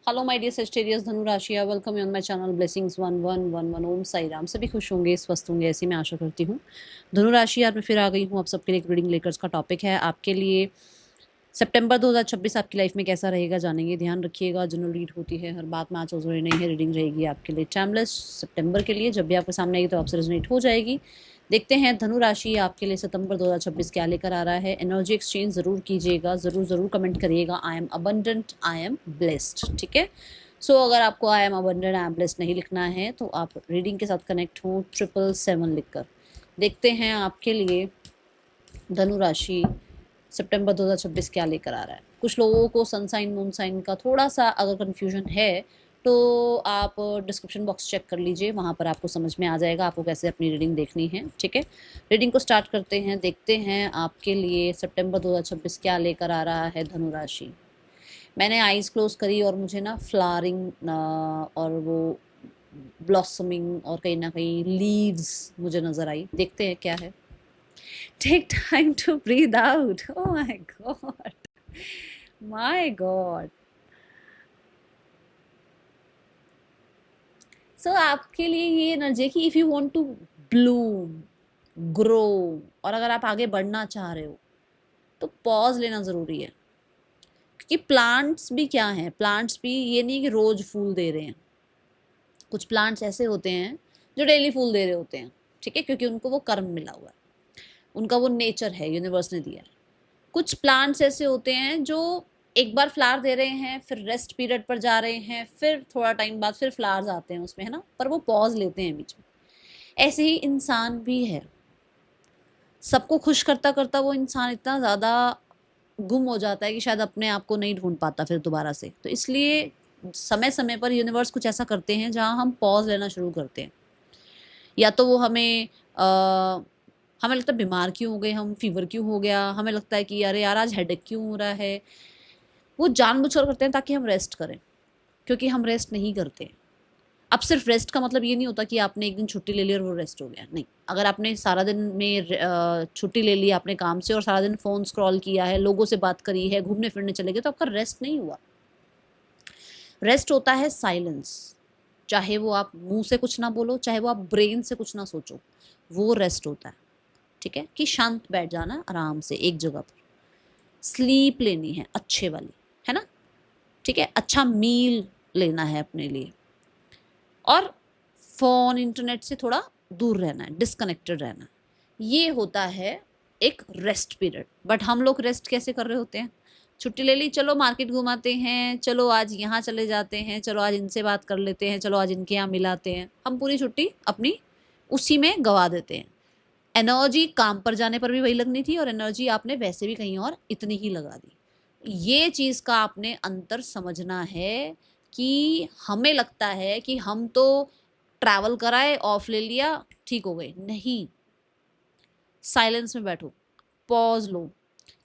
Hello my dear Sagittarius धनु राशि, welcome on my channel blessings 1111 ओम साई राम। सभी खुश होंगे, स्वस्थ होंगे, ऐसी मैं आशा करती हूँ। धनु राशि, आज मैं फिर आ गई हूँ आप सबके लिए एक रीडिंग लेकर। इसका टॉपिक है आपके लिए सितंबर 2026 आपकी लाइफ में कैसा रहेगा, जानेंगे। ध्यान रखिएगा, जनरल रीड होती है, हर बात मैच हो रही नहीं है। रीडिंग रहेगी आपके लिए टाइमलेस सितंबर के लिए। जब भी आपके सामने आएगी तो आपसे रेजोनेट हो जाएगी। देखते हैं धनु राशि आपके लिए सितंबर 2026 क्या लेकर आ रहा है। एनर्जी एक्सचेंज जरूर कीजिएगा, जरूर जरूर कमेंट करिएगा I am abundant, I am blessed. ठीक है। सो अगर आपको I am abundant, I am blessed नहीं लिखना है तो आप रीडिंग के साथ कनेक्ट हो 777 लिखकर। देखते हैं आपके लिए धनु राशि सितंबर 2026 क्या लेकर आ रहा है। कुछ लोगों को सन साइन मून साइन का थोड़ा सा अगर कन्फ्यूजन है तो आप डिस्क्रिप्शन बॉक्स चेक कर लीजिए, वहाँ पर आपको समझ में आ जाएगा आपको कैसे अपनी रीडिंग देखनी है। ठीक है, रीडिंग को स्टार्ट करते हैं। देखते हैं आपके लिए सितंबर 2026 क्या लेकर आ रहा है धनु राशि। मैंने आईज क्लोज करी और मुझे ना फ्लावरिंग और वो ब्लॉसमिंग और कहीं ना कहीं लीव्स मुझे नजर आई। देखते हैं क्या है। Take time to breathe out. Oh my God, my God. So आपके लिए ये एनर्जी कि if you want to bloom, grow, और अगर आप आगे बढ़ना चाह रहे हो तो पॉज लेना ज़रूरी है। क्योंकि प्लांट्स भी क्या हैं, प्लांट्स भी ये नहीं कि रोज़ फूल दे रहे हैं। कुछ प्लांट्स ऐसे होते हैं जो डेली फूल दे रहे होते हैं। ठीक है, क्योंकि उनको वो कर्म मिला हुआ है, उनका वो नेचर है, यूनिवर्स ने दिया है। कुछ प्लांट्स ऐसे होते हैं जो एक बार फ्लावर दे रहे हैं, फिर रेस्ट पीरियड पर जा रहे हैं, फिर थोड़ा टाइम बाद फिर फ्लावर्स आते हैं उसमें, है ना, पर वो पॉज लेते हैं बीच में। ऐसे ही इंसान भी है, सबको खुश करता करता वो इंसान इतना ज़्यादा गुम हो जाता है कि शायद अपने आप को नहीं ढूंढ पाता फिर दोबारा से। तो इसलिए समय समय पर यूनिवर्स कुछ ऐसा करते हैं जहाँ हम पॉज लेना शुरू करते हैं। या तो वो हमें लगता है बीमार क्यों हो गए हम, फीवर क्यों हो गया, हमें लगता है कि अरे यार आज हेडेक क्यों हो रहा है, वो जानबूझकर करते हैं ताकि हम रेस्ट करें, क्योंकि हम रेस्ट नहीं करते। अब सिर्फ रेस्ट का मतलब ये नहीं होता कि आपने एक दिन छुट्टी ले ली और वो रेस्ट हो गया, नहीं। अगर आपने सारा दिन में छुट्टी ले ली अपने काम से और सारा दिन फ़ोन स्क्रॉल किया है, लोगों से बात करी है, घूमने फिरने चले गए, तो आपका रेस्ट नहीं हुआ। रेस्ट होता है साइलेंस। चाहे वो आप मुंह से कुछ ना बोलो, चाहे वो आप ब्रेन से कुछ ना सोचो, वो रेस्ट होता है। ठीक है, कि शांत बैठ जाना आराम से एक जगह पर, स्लीप लेनी है अच्छे वाली, है ना। ठीक है, अच्छा मील लेना है अपने लिए, और फ़ोन इंटरनेट से थोड़ा दूर रहना है, डिस्कनेक्टेड रहना है। ये होता है एक रेस्ट पीरियड। बट हम लोग रेस्ट कैसे कर रहे होते हैं, छुट्टी ले ली, चलो मार्केट घुमाते हैं, चलो आज यहाँ चले जाते हैं, चलो आज इनसे बात कर लेते हैं, चलो आज इनके यहाँ मिलाते हैं। हम पूरी छुट्टी अपनी उसी में गवा देते हैं। एनर्जी काम पर जाने पर भी वही लगनी थी और एनर्जी आपने वैसे भी कहीं और इतनी ही लगा दी। ये चीज़ का आपने अंतर समझना है कि हमें लगता है कि हम तो ट्रैवल कराए, ऑफ ले लिया, ठीक हो गए, नहीं। साइलेंस में बैठो, पॉज लो,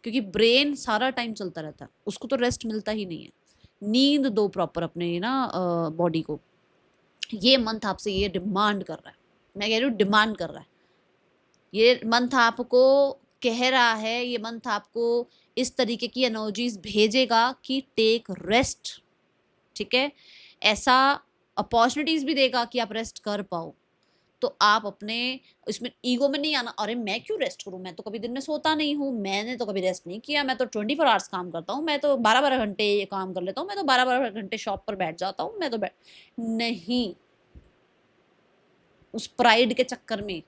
क्योंकि ब्रेन सारा टाइम चलता रहता है, उसको तो रेस्ट मिलता ही नहीं है। नींद दो प्रॉपर अपने ना बॉडी को। ये मंथ आपसे ये डिमांड कर रहा है, मैं कह रही हूँ डिमांड कर रहा है। ये मंथ आपको कह रहा है, ये मंथ आपको इस तरीके की एनर्जीज भेजेगा कि टेक रेस्ट। ठीक है, ऐसा अपॉर्चुनिटीज भी देगा कि आप रेस्ट कर पाओ। तो आप अपने इसमें ईगो में नहीं आना, अरे मैं क्यों रेस्ट करूं, मैं तो कभी दिन में सोता नहीं हूँ, मैंने तो कभी रेस्ट नहीं किया, मैं तो 24 आवर्स काम करता हूँ, मैं तो 12-12 घंटे ये काम कर लेता हूँ, मैं तो 12-12 घंटे शॉप पर बैठ जाता हूँ, मैं तो नहीं। उस प्राइड के चक्कर में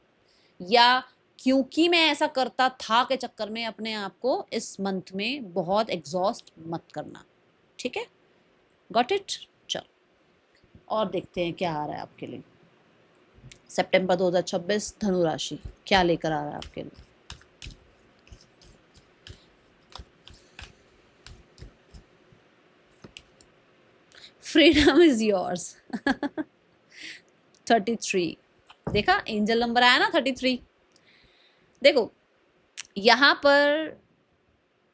या क्योंकि मैं ऐसा करता था के चक्कर में अपने आप को इस मंथ में बहुत एग्जॉस्ट मत करना। ठीक है, गॉट इट। चल और देखते हैं क्या आ रहा है आपके लिए सितंबर 2026 धनु राशि क्या लेकर आ रहा है आपके लिए। Freedom is yours. 33 देखा, एंजल नंबर आया ना 33। देखो यहाँ पर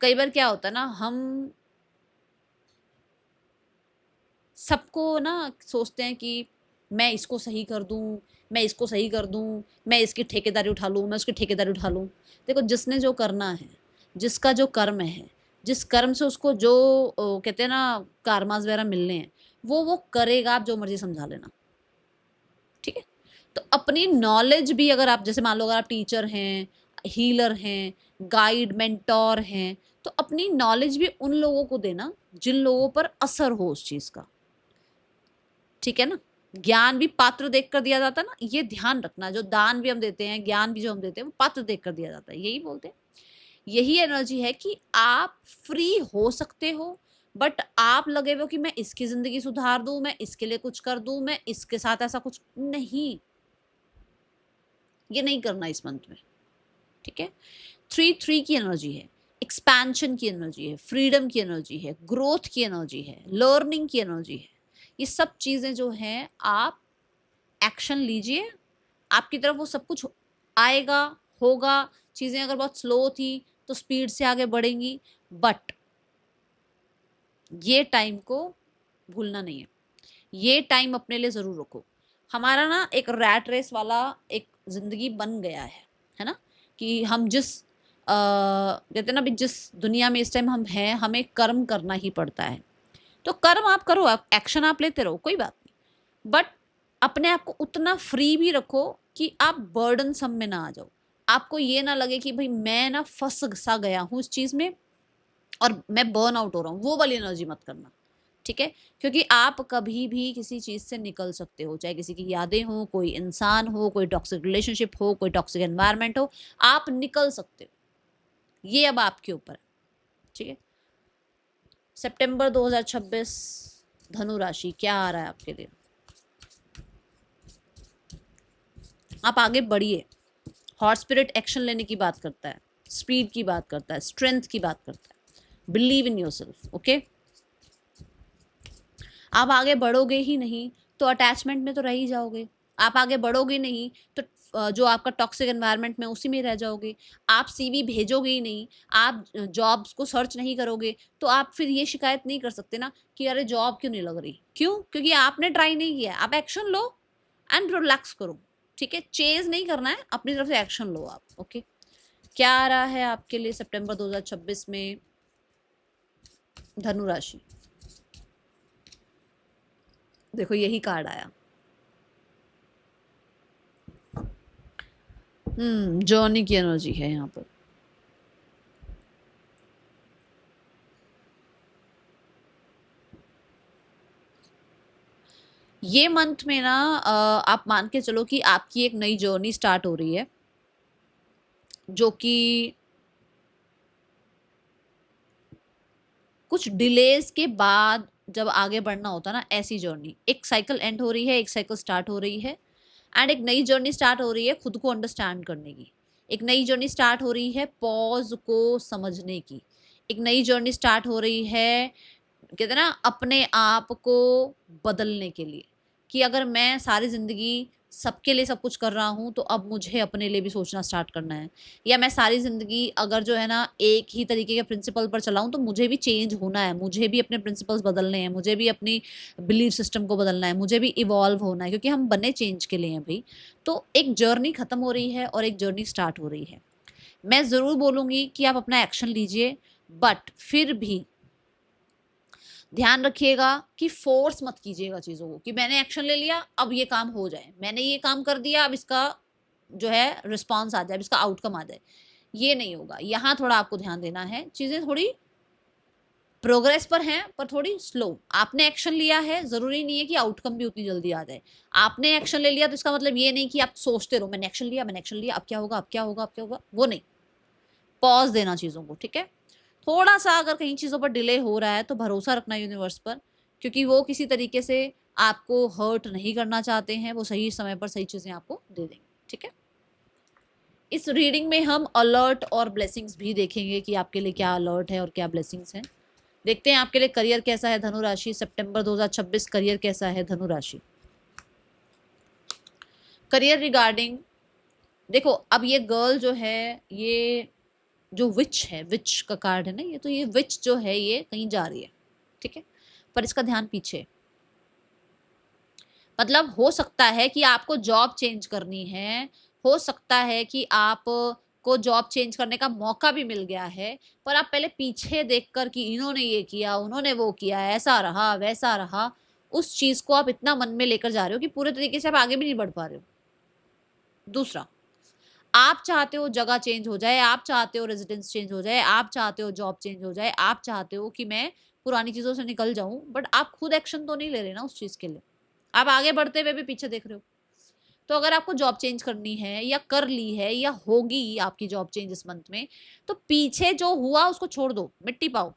कई बार क्या होता है ना, हम सबको ना सोचते हैं कि मैं इसको सही कर दूं, मैं इसको सही कर दूं, मैं इसकी ठेकेदारी उठा लूं, मैं उसकी ठेकेदारी उठा लूं। देखो जिसने जो करना है, जिसका जो कर्म है, जिस कर्म से उसको जो कहते हैं ना कार्मास वगैरह मिलने हैं, वो करेगा, आप जो मर्जी समझा लेना, ठीक है। तो अपनी नॉलेज भी, अगर आप जैसे मान लो अगर आप टीचर हैं, हीलर हैं, गाइड मेंटोर हैं, तो अपनी नॉलेज भी उन लोगों को देना जिन लोगों पर असर हो उस चीज का, ठीक है ना। ज्ञान भी पात्र देखकर दिया जाता है ना, ये ध्यान रखना। जो दान भी हम देते हैं, ज्ञान भी जो हम देते हैं, वो पात्र देखकर दिया जाता है, यही बोलते हैं। यही एनर्जी है कि आप फ्री हो सकते हो, बट आप लगे हो कि मैं इसकी जिंदगी सुधार दूं, मैं इसके लिए कुछ कर दूं, मैं इसके साथ ऐसा कुछ नहीं, ये नहीं करना इस मंथ में, ठीक है। 3 की एनर्जी है, एक्सपेंशन की एनर्जी है, फ्रीडम की एनर्जी है, ग्रोथ की एनर्जी है, लर्निंग की एनर्जी है। ये सब चीजें जो हैं, आप एक्शन लीजिए, आपकी तरफ वो सब कुछ आएगा, होगा। चीजें अगर बहुत स्लो थी तो स्पीड से आगे बढ़ेंगी, बट ये टाइम को भूलना नहीं है, ये टाइम अपने लिए जरूर रखो। हमारा ना एक रैट रेस वाला एक जिंदगी बन गया है ना, कि हम जिस कहते हैं ना, जिस दुनिया में इस टाइम हम हैं, हमें कर्म करना ही पड़ता है। तो कर्म आप करो, एक्शन आप लेते रहो, कोई बात नहीं, बट अपने आप को उतना फ्री भी रखो कि आप बर्डन सम में ना आ जाओ। आपको ये ना लगे कि भाई मैं ना फंस सा गया हूँ इस चीज में और मैं बर्न आउट हो रहा हूँ, वो वाली एनर्जी मत करना, ठीक है। क्योंकि आप कभी भी किसी चीज से निकल सकते हो, चाहे किसी की यादें हो, कोई इंसान हो, कोई टॉक्सिक रिलेशनशिप हो, कोई टॉक्सिक एनवायरनमेंट हो, आप निकल सकते हो, ये अब आपके ऊपर है, ठीक है। सितंबर 2026 धनु राशि क्या आ रहा है आपके लिए? आप आगे बढ़िए। हॉट स्पिरिट एक्शन लेने की बात करता है, स्पीड की बात करता है, स्ट्रेंथ की बात करता है। Believe in yourself, okay. आप आगे बढ़ोगे ही नहीं तो अटैचमेंट में तो रह ही जाओगे। आप आगे बढ़ोगे नहीं तो जो आपका टॉक्सिक एनवायरनमेंट में उसी में रह जाओगे। आप सीवी भेजोगे ही नहीं, आप जॉब्स को सर्च नहीं करोगे, तो आप फिर ये शिकायत नहीं कर सकते ना कि अरे जॉब क्यों नहीं लग रही। क्यों? क्योंकि आपने ट्राई नहीं किया। आप एक्शन लो एंड रिलैक्स करो, ठीक है। चेज नहीं करना है, अपनी तरफ से एक्शन लो आप, ओके। क्या आ रहा है आपके लिए सितंबर 2026 में धनु राशि? देखो यही कार्ड आया, जॉनी की एनर्जी है यहाँ पर। ये मंथ में ना आप मान के चलो कि आपकी एक नई जर्नी स्टार्ट हो रही है, जो कि कुछ डिलेज के बाद जब आगे बढ़ना होता ना, ऐसी जर्नी। एक साइकिल एंड हो रही है, एक साइकिल स्टार्ट हो रही है, एंड एक नई जर्नी स्टार्ट हो रही है खुद को अंडरस्टैंड करने की। एक नई जर्नी स्टार्ट हो रही है पॉज को समझने की। एक नई जर्नी स्टार्ट हो रही है, कहते हैं ना, अपने आप को बदलने के लिए, कि अगर मैं सारी जिंदगी सबके लिए सब कुछ कर रहा हूँ तो अब मुझे अपने लिए भी सोचना स्टार्ट करना है। या मैं सारी जिंदगी अगर जो है ना एक ही तरीके के प्रिंसिपल पर चलाऊं तो मुझे भी चेंज होना है, मुझे भी अपने प्रिंसिपल्स बदलने हैं, मुझे भी अपनी बिलीफ सिस्टम को बदलना है, मुझे भी इवॉल्व होना है, क्योंकि हम बने चेंज के लिए हैं भाई। तो एक जर्नी खत्म हो रही है और एक जर्नी स्टार्ट हो रही है। मैं जरूर बोलूंगी कि आप अपना एक्शन लीजिए, बट फिर भी ध्यान रखिएगा कि फोर्स मत कीजिएगा चीजों को, कि मैंने एक्शन ले लिया अब ये काम हो जाए, मैंने ये काम कर दिया अब इसका जो है रिस्पॉन्स आ जाए, अब इसका आउटकम आ जाए। ये नहीं होगा। यहाँ थोड़ा आपको ध्यान देना है, चीजें थोड़ी प्रोग्रेस पर हैं पर थोड़ी स्लो। आपने एक्शन लिया है, जरूरी नहीं है कि आउटकम भी उतनी जल्दी आ जाए। आपने एक्शन ले लिया तो इसका मतलब ये नहीं कि आप सोचते रहो मैंने एक्शन लिया, मैंने एक्शन लिया, अब क्या होगा, अब क्या होगा, अब क्या होगा, वो नहीं। पॉज देना चीजों को, ठीक है। थोड़ा सा अगर कहीं चीज़ों पर डिले हो रहा है तो भरोसा रखना यूनिवर्स पर, क्योंकि वो किसी तरीके से आपको हर्ट नहीं करना चाहते हैं, वो सही समय पर सही चीज़ें आपको दे देंगे, ठीक है। इस रीडिंग में हम अलर्ट और ब्लेसिंग्स भी देखेंगे कि आपके लिए क्या अलर्ट है और क्या ब्लेसिंग्स हैं। देखते हैं आपके लिए करियर कैसा है धनु राशि, सितंबर 2026 करियर कैसा है धनु राशि। करियर रिगार्डिंग देखो, अब ये गर्ल जो है, ये जो विच है, विच का कार्ड है ना ये, तो ये विच जो है ये कहीं जा रही है, ठीक है, पर इसका ध्यान पीछे। मतलब हो सकता है कि आपको जॉब चेंज करनी है, हो सकता है कि आप को जॉब चेंज करने का मौका भी मिल गया है, पर आप पहले पीछे देखकर कि इन्होंने ये किया, उन्होंने वो किया, ऐसा रहा वैसा रहा, उस चीज को आप इतना मन में लेकर जा रहे हो कि पूरे तरीके से आप आगे भी नहीं बढ़ पा रहे हो। दूसरा, आप चाहते हो जगह चेंज हो जाए, आप चाहते हो रेजिडेंस चेंज हो जाए, आप चाहते हो जॉब चेंज हो जाए, आप चाहते हो कि मैं पुरानी चीजों से निकल जाऊं, बट आप खुद एक्शन तो नहीं ले रहे ना उस चीज के लिए। आप आगे बढ़ते हुए भी पीछे देख रहे हो। तो अगर आपको जॉब चेंज करनी है या कर ली है या होगी आपकी जॉब चेंज इस मंथ में, तो पीछे जो हुआ उसको छोड़ दो, मिट्टी पाओ।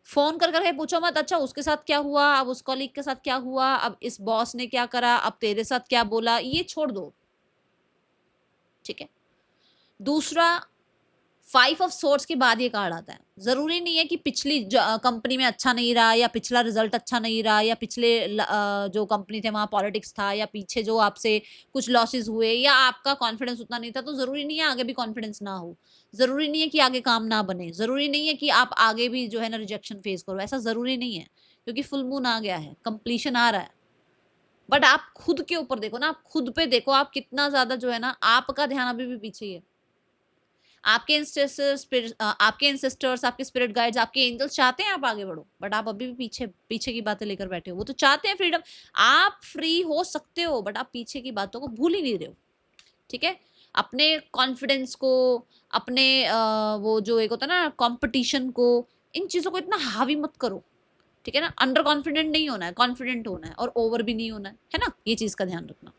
फोन कर करके पूछो मत, अच्छा उसके साथ क्या हुआ, अब उस कॉलीग के साथ क्या हुआ, अब इस बॉस ने क्या करा, अब तेरे साथ क्या बोला, ये छोड़ दो, ठीक है। दूसरा, 5 ऑफ सोर्ड्स के बाद ये कार्ड आता है। जरूरी नहीं है कि पिछली कंपनी में अच्छा नहीं रहा, या पिछला रिजल्ट अच्छा नहीं रहा, या पिछले जो कंपनी थे वहां पॉलिटिक्स था, या पीछे जो आपसे कुछ लॉसेस हुए, या आपका कॉन्फिडेंस उतना नहीं था, तो जरूरी नहीं है आगे भी कॉन्फिडेंस ना हो। जरूरी नहीं है कि आगे काम ना बने, जरूरी नहीं है कि आप आगे भी जो है ना रिजेक्शन फेस करो, ऐसा जरूरी नहीं है। क्योंकि फुल मून आ गया है, कंप्लीशन आ रहा है। बट आप खुद के ऊपर देखो ना, आप खुद पे देखो, आप कितना ज्यादा जो है ना, आपका ध्यान अभी भी पीछे ही है। आपके एंसेस्टर्स, आपके स्पिरिट गाइड्स, आपके एंजल्स चाहते हैं आप आगे बढ़ो, बट आप अभी भी पीछे पीछे की बातें लेकर बैठे हो। वो तो चाहते हैं फ्रीडम, आप फ्री हो सकते हो, बट आप पीछे की बातों को भूल ही नहीं रहे हो, ठीक है। अपने कॉन्फिडेंस को, अपने वो जो एक होता है ना कंपटीशन को, इन चीजों को इतना हावी मत करो, ठीक है ना। अंडर कॉन्फिडेंट नहीं होना है, कॉन्फिडेंट होना है, और ओवर भी नहीं होना है ना, ये चीज का ध्यान रखना।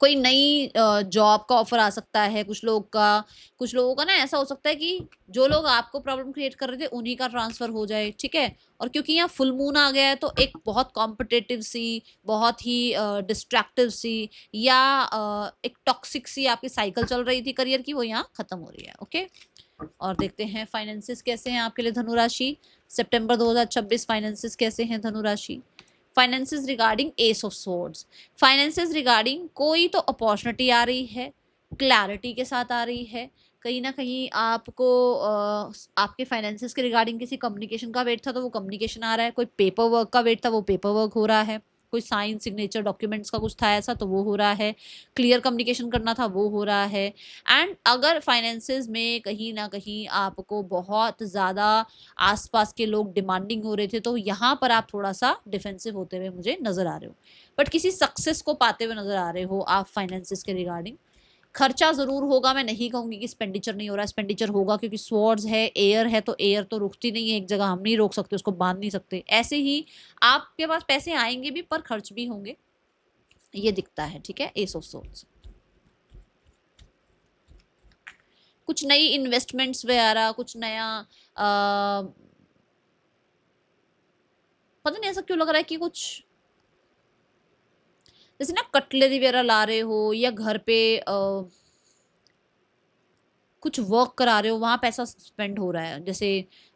कोई नई जॉब का ऑफर आ सकता है कुछ लोगों का ना ऐसा हो सकता है कि जो लोग आपको प्रॉब्लम क्रिएट कर रहे थे उन्हीं का ट्रांसफर हो जाए, ठीक है। और क्योंकि यहाँ फुल मून आ गया है, तो एक बहुत कॉम्पिटेटिव सी, बहुत ही डिस्ट्रैक्टिव सी, या एक टॉक्सिक सी आपकी साइकिल चल रही थी करियर की, वो यहाँ खत्म हो रही है, ओके। और देखते हैं फाइनेंसिस कैसे हैं आपके लिए धनु राशि। सितंबर 2026 फाइनेंसिस कैसे हैं धनु राशि। Finances regarding S of swords. Finances regarding कोई तो अपॉर्चुनिटी आ रही है, क्लैरिटी के साथ आ रही है। कहीं ना कहीं आपको आपके फाइनेंसिस के रिगार्डिंग किसी कम्युनिकेशन का वेट था, तो वो कम्युनिकेशन आ रहा है। कोई पेपर वर्क का वेट था, वो पेपर वर्क हो रहा है। कोई साइन सिग्नेचर डॉक्यूमेंट्स का कुछ था ऐसा, तो वो हो रहा है। क्लियर कम्युनिकेशन करना था, वो हो रहा है। एंड अगर फाइनेंसेस में कहीं ना कहीं आपको बहुत ज़्यादा आसपास के लोग डिमांडिंग हो रहे थे, तो यहाँ पर आप थोड़ा सा डिफेंसिव होते हुए मुझे नजर आ रहे हो, बट किसी सक्सेस को पाते हुए नजर आ रहे हो आप फाइनेंसेस के रिगार्डिंग। खर्चा जरूर होगा, मैं नहीं कहूंगी कि एक्सपेंडिचर नहीं हो रहा, एक्सपेंडिचर होगा, क्योंकि स्वॉर्ड्स है, एयर है, तो एयर तो रुकती नहीं है एक जगह, हम नहीं रोक सकते उसको, बांध नहीं सकते। ऐसे ही आपके पास पैसे आएंगे भी, पर खर्च भी होंगे, ये दिखता है, ठीक है। एस ऑफ सोर्ड्स, कुछ नई इन्वेस्टमेंट्स वगैरह, कुछ नया पता नहीं ऐसा क्यों लग रहा है कि कुछ जैसे ना कटलरी वगैरह ला रहे हो, या घर पे कुछ वर्क करा रहे हो, वहां पैसा स्पेंड हो रहा है। जैसे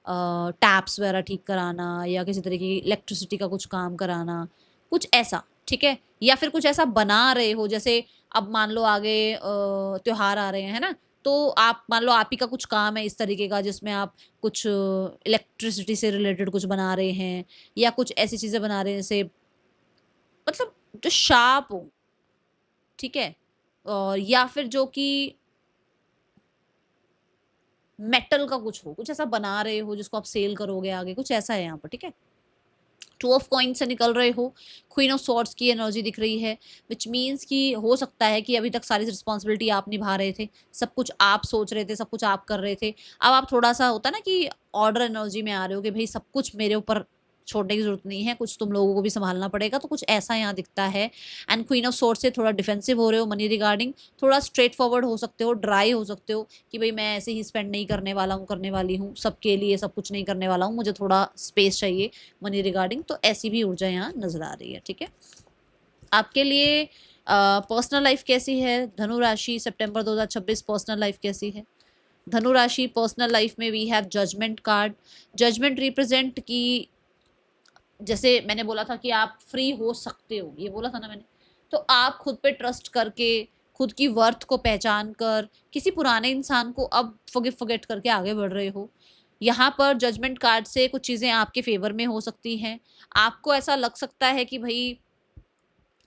टैप्स वगैरह ठीक कराना, या किसी तरीके की इलेक्ट्रिसिटी का कुछ काम कराना, कुछ ऐसा, ठीक है। या फिर कुछ ऐसा बना रहे हो, जैसे अब मान लो आगे त्योहार आ रहे हैं, है ना, तो आप मान लो आप ही का कुछ काम है इस तरीके का, जिसमें आप कुछ इलेक्ट्रिसिटी से रिलेटेड कुछ बना रहे हैं, या कुछ ऐसी चीजें बना रहे हैं जैसे, मतलब जो शार्प हो, ठीक है। और या फिर जो कि मेटल का कुछ हो, कुछ ऐसा बना रहे हो जिसको आप सेल करोगे आगे, कुछ ऐसा है यहाँ पर, ठीक है। 2 ऑफ कॉइन से निकल रहे हो, क्वीन ऑफ सॉर्ड्स की एनर्जी दिख रही है, विच मीन्स कि हो सकता है कि अभी तक सारी रिस्पॉन्सिबिलिटी आप निभा रहे थे, सब कुछ आप सोच रहे थे, सब कुछ आप कर रहे थे। अब आप थोड़ा सा होता ना कि ऑर्डर एनर्जी में आ रहे हो कि भाई सब कुछ मेरे ऊपर छोड़ने की जरूरत नहीं है, कुछ तुम लोगों को भी संभालना पड़ेगा, तो कुछ ऐसा यहाँ दिखता है। एंड क्वीन ऑफ सोर्ड से थोड़ा डिफेंसिव हो रहे हो मनी रिगार्डिंग, थोड़ा स्ट्रेट फॉरवर्ड हो सकते हो, ड्राई हो सकते हो कि भाई मैं ऐसे ही स्पेंड नहीं करने वाला हूँ, करने वाली हूँ सबके लिए, सब कुछ नहीं करने वाला हूँ, मुझे थोड़ा स्पेस चाहिए मनी रिगार्डिंग। तो ऐसी भी ऊर्जा यहाँ नजर आ रही है, ठीक है। आपके लिए पर्सनल लाइफ कैसी है धनु राशि, सितंबर 2026 पर्सनल लाइफ कैसी है धनु राशि। पर्सनल लाइफ में we have judgement card. Judgement represent की, जैसे मैंने बोला था कि आप फ्री हो सकते हो, ये बोला था ना मैंने, तो आप खुद पे ट्रस्ट करके, खुद की वर्थ को पहचान कर, किसी पुराने इंसान को अब फॉरगेट करके आगे बढ़ रहे हो। यहाँ पर जजमेंट कार्ड से कुछ चीज़ें आपके फेवर में हो सकती हैं। आपको ऐसा लग सकता है कि भाई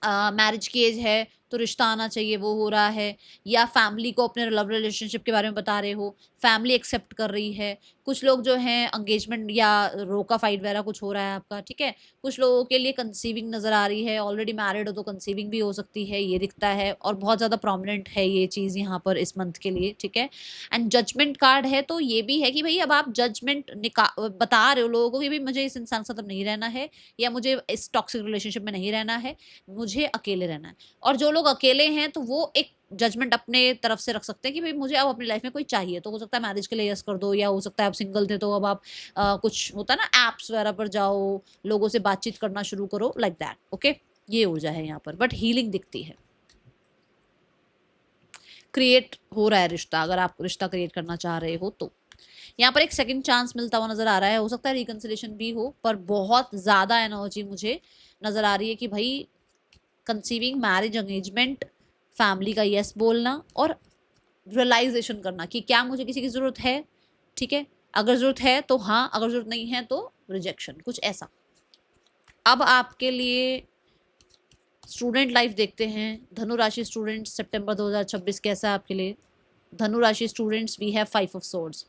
मैरिज की एज है, तो रिश्ता आना चाहिए, वो हो रहा है। या फैमिली को अपने लव रिलेशनशिप के बारे में बता रहे हो, फैमिली एक्सेप्ट कर रही है। कुछ लोग जो हैं एंगेजमेंट या रोका फाइट वगैरह कुछ हो रहा है आपका, ठीक है। कुछ लोगों के लिए कंसीविंग नज़र आ रही है, ऑलरेडी मैरिड हो तो कंसीविंग भी हो सकती है, ये दिखता है और बहुत ज़्यादा प्रोमिनेंट है ये चीज़ यहाँ पर इस मंथ के लिए, ठीक है। एंड जजमेंट कार्ड है, तो ये भी है कि भाई अब आप जजमेंट बता रहे हो लोगों को कि भाई मुझे इस इंसान के साथ अब नहीं रहना है, या मुझे इस टॉक्सिक रिलेशनशिप में नहीं रहना है, मुझे अकेले रहना है। और जो लोग अकेले हैं तो वो एक जजमेंट अपने तरफ से रख सकते हैं कि भाई मुझे अब अपनी लाइफ में कोई चाहिए, तो हो सकता है मैरिज के लिए यस कर दो, या हो सकता है आप सिंगल थे तो अब आप कुछ होता है ना एप्स वगैरह पर जाओ, लोगों से बातचीत करना शुरू करो, लाइक दैट, ओके। ये ऊर्जा है यहाँ पर, बट हीलिंग दिखती है, क्रिएट हो रहा है रिश्ता। अगर आप रिश्ता क्रिएट करना चाह रहे हो तो यहाँ पर एक सेकंड चांस मिलता हुआ नजर आ रहा है। हो सकता है रिकंसिलेशन भी हो, पर बहुत ज्यादा एनर्जी मुझे नजर आ रही है कि भाई कंसीविंग, मैरिज, एंगेजमेंट, फैमिली का यस बोलना और रियलाइजेशन करना कि क्या मुझे किसी की ज़रूरत है, ठीक है। अगर ज़रूरत है तो हाँ, अगर ज़रूरत नहीं है तो रिजेक्शन, कुछ ऐसा। अब आपके लिए स्टूडेंट लाइफ देखते हैं। धनु राशि स्टूडेंट्स, सितंबर 2026 कैसा है आपके लिए? धनु राशि students, we have 5 of swords.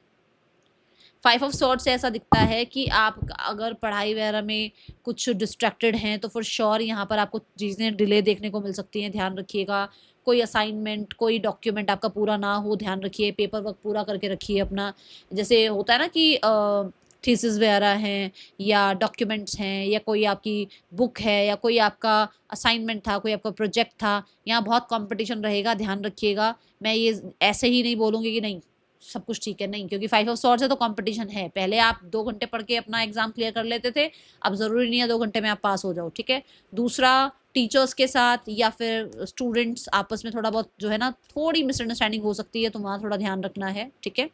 5 of swords से ऐसा दिखता है कि आप अगर पढ़ाई वगैरह में कुछ डिस्ट्रैक्टेड हैं तो फॉर श्योर यहाँ पर आपको चीज़ें डिले देखने को मिल सकती हैं, ध्यान रखिएगा। कोई असाइनमेंट, कोई डॉक्यूमेंट आपका पूरा ना हो, ध्यान रखिए। पेपर वर्क पूरा करके रखिए अपना। जैसे होता है ना कि थीसिस वगैरह हैं या डॉक्यूमेंट्स हैं या कोई आपकी बुक है या कोई आपका असाइनमेंट था, कोई आपका प्रोजेक्ट था, यहाँ बहुत कंपटीशन रहेगा, ध्यान रखिएगा। मैं ये ऐसे ही नहीं बोलूँगी कि नहीं सब कुछ ठीक है, नहीं, क्योंकि 5 ऑफ सॉर्ड्स है तो कंपटीशन है। पहले आप 2 घंटे पढ़ के अपना एग्जाम क्लियर कर लेते थे, अब ज़रूरी नहीं है 2 घंटे में आप पास हो जाओ, ठीक है। दूसरा, टीचर्स के साथ या फिर स्टूडेंट्स आपस में थोड़ा बहुत जो है ना थोड़ी मिसअंडरस्टैंडिंग हो सकती है, तो वहाँ थोड़ा ध्यान रखना है, ठीक है।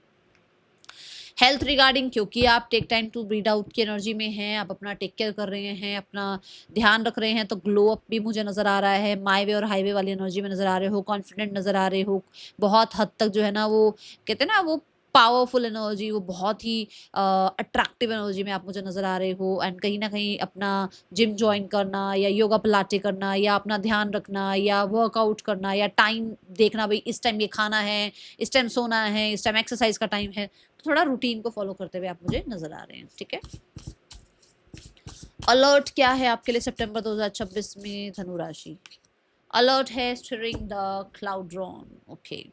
हेल्थ रिगार्डिंग, क्योंकि आप take time to breathe out की एनर्जी में हैं, आप अपना टेक केयर कर रहे हैं, अपना ध्यान रख रहे हैं, तो ग्लो अप भी मुझे नज़र आ रहा है। माई वे और हाईवे वाली एनर्जी में नज़र आ रहे हो, कॉन्फिडेंट नज़र आ रहे हो, बहुत हद तक जो है ना वो कहते हैं ना वो पावरफुल एनर्जी, वो बहुत ही अट्रैक्टिव एनर्जी में आप मुझे नज़र आ रहे हो। एंड कहीं ना कहीं अपना जिम ज्वाइन करना या योगा पिलाटे करना या अपना ध्यान रखना या वर्कआउट करना या टाइम देखना, भाई इस टाइम ये खाना है, इस टाइम सोना है, इस टाइम एक्सरसाइज का टाइम है, तो थोड़ा रूटीन को फॉलो करते हुए आप मुझे नज़र आ रहे हैं, ठीक है। अलर्ट क्या है आपके लिए सितंबर 2026 में धनु राशि? अलर्ट है स्टीयरिंग द क्लाउड्रॉन, ओके।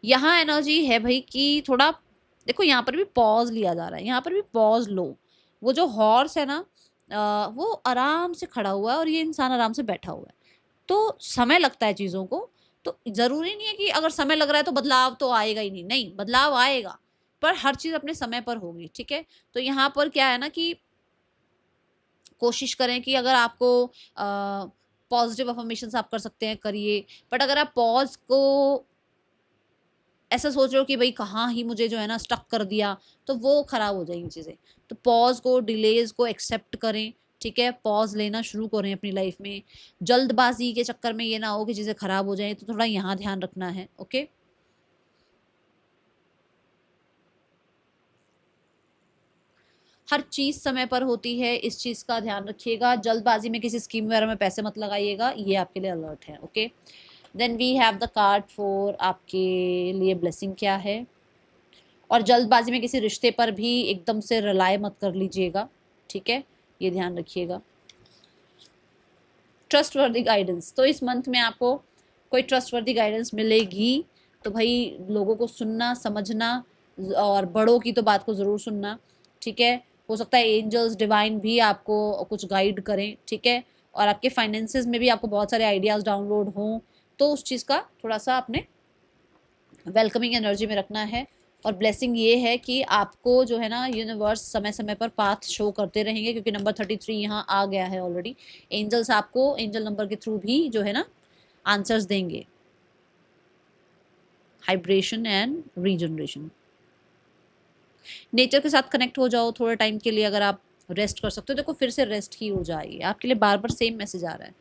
यहाँ एनर्जी है भाई कि थोड़ा देखो, यहाँ पर भी पॉज लिया जा रहा है, यहाँ पर भी पॉज लो। वो जो हॉर्स है ना वो आराम से खड़ा हुआ है और ये इंसान आराम से बैठा हुआ है, तो समय लगता है चीज़ों को। तो ज़रूरी नहीं है कि अगर समय लग रहा है तो बदलाव तो आएगा ही नहीं, नहीं बदलाव आएगा, पर हर चीज़ अपने समय पर होगी, ठीक है। तो यहाँ पर क्या है ना कि कोशिश करें कि अगर आपको पॉजिटिव अफर्मेशंस आप कर सकते हैं, करिए। बट अगर आप पॉज को ऐसा सोच रहे हो कि भाई कहाँ ही मुझे जो है ना स्टक कर दिया, तो वो खराब हो जाएंगी चीज़ें। तो पॉज को, डिलेज को एक्सेप्ट करें, ठीक है। पॉज लेना शुरू करें अपनी लाइफ में। जल्दबाजी के चक्कर में ये ना हो कि चीज़ें खराब हो जाएं, तो थोड़ा यहाँ ध्यान रखना है, ओके। हर चीज़ समय पर होती है, इस चीज़ का ध्यान रखिएगा। जल्दबाजी में किसी स्कीम वगैरह में पैसे मत लगाइएगा, ये आपके लिए अलर्ट है, okay. Then we have the card for आपके लिए ब्लेसिंग क्या है। और जल्दबाजी में किसी रिश्ते पर भी एकदम से रिलाय मत कर लीजिएगा, ठीक है, ये ध्यान रखिएगा। ट्रस्टवर्दी गाइडेंस, तो इस मंथ में आपको कोई ट्रस्टवर्दी गाइडेंस मिलेगी, तो भाई लोगों को सुनना, समझना और बड़ों की तो बात को ज़रूर सुनना, ठीक है। हो सकता है एंजल्स, डिवाइन भी आपको कुछ गाइड करें, ठीक है। और आपके फाइनेंसेस में भी आपको बहुत सारे आइडियाज़ डाउनलोड हों, तो उस चीज़ का थोड़ा सा अपने वेलकमिंग एनर्जी में रखना है। और ब्लेसिंग ये है कि आपको जो है ना यूनिवर्स समय समय पर पाथ शो करते रहेंगे, क्योंकि नंबर 33 यहाँ आ गया है ऑलरेडी। एंजल्स आपको एंजल नंबर के थ्रू भी जो है ना आंसर्स देंगे। हाइब्रेशन एंड रीजनरेशन, नेचर के साथ कनेक्ट हो जाओ थोड़े टाइम के लिए। अगर आप रेस्ट कर सकते हो, देखो फिर से रेस्ट ही हो जाएगी आपके लिए। बार बार सेम मैसेज आ रहा है,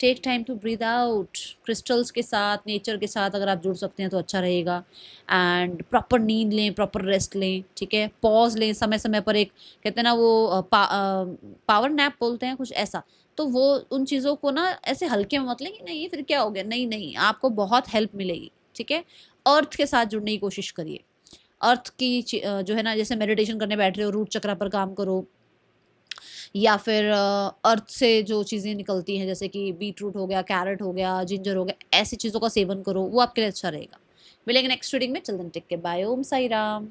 take time to breathe out, crystals के साथ, नेचर के साथ अगर आप जुड़ सकते हैं तो अच्छा रहेगा। एंड प्रॉपर नींद लें, प्रॉपर रेस्ट लें, ठीक है, पॉज लें समय समय पर, एक कहते हैं ना वो पावर नैप बोलते हैं कुछ ऐसा, तो वो उन चीज़ों को ना ऐसे हल्के में मत लें कि नहीं फिर क्या हो गया, नहीं नहीं, आपको बहुत हेल्प मिलेगी, ठीक है। अर्थ के साथ जुड़ने की कोशिश करिए, अर्थ की जो है ना, जैसे मेडिटेशन करने बैठ रहे हो, रूट चक्रा पर काम करो, या फिर अर्थ से जो चीज़ें निकलती हैं जैसे कि बीट रूट हो गया, कैरेट हो गया, जिंजर हो गया, ऐसी चीज़ों का सेवन करो, वो आपके लिए अच्छा रहेगा। मिलेंगे नेक्स्ट रीडिंग में, चल देन टेक केयर, बाय, ओम साई राम।